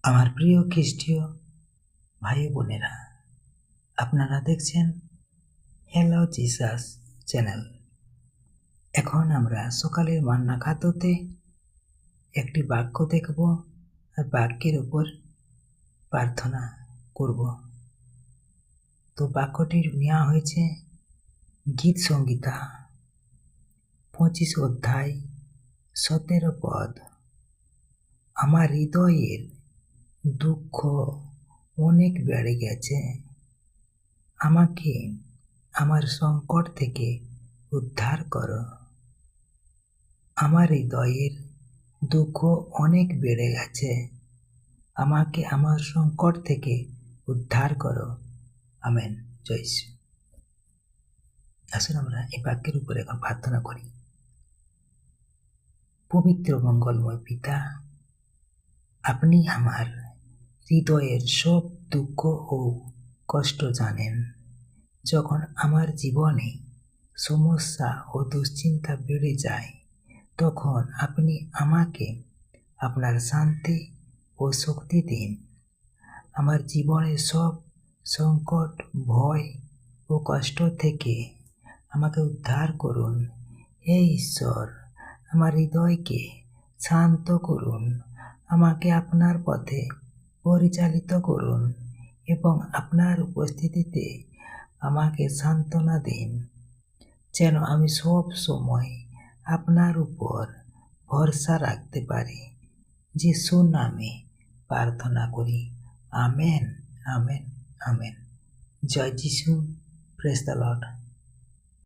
আমার প্রিয় খ্রিস্টীয় ভাই বোনেরা, আপনারা দেখছেন হ্যালো জিসাস চ্যানেল। এখন আমরা সকালের মান্না খাদ্যতে একটি বাক্য দেখব আর বাক্যের উপর প্রার্থনা করব। তো বাক্যটি নেওয়া হয়েছে গীত সংগীতা 25 অধ্যায় 17 পদ। আমার হৃদয়ের দুঃখ অনেক বেড়ে গেছে, আমাকে আমার সংকট থেকে উদ্ধার করো। আমার হৃদয়ের দুঃখ অনেক বেড়ে গেছে, আমাকে আমার সংকট থেকে উদ্ধার করো। আমেন। জয় শ্রী। আসুন আমরা এই বাক্যের উপরে এখন প্রার্থনা করি। পবিত্র মঙ্গলময় পিতা, আপনি আমার হৃদয়ের সব দুঃখ ও কষ্ট জানেন। যখন আমার জীবনে সমস্যা ও দুশ্চিন্তা বেড়ে যায়, তখন আপনি আমাকে আপনার শান্তি ও শক্তি দিন। আমার জীবনের সব সংকট, ভয় ও কষ্ট থেকে আমাকে উদ্ধার করুন। হে ঈশ্বর, আমার হৃদয়কে শান্ত করুন, আমাকে আপনার পথে পরিচালিত করুন এবং আপনার উপস্থিতিতে আমাকে সান্ত্বনা দিন, যেন আমি সব সময় আপনার উপর ভরসা রাখতে পারি। যিশুর নামে প্রার্থনা করি। Amen, amen, amen. জয় যিশু। Praise the Lord.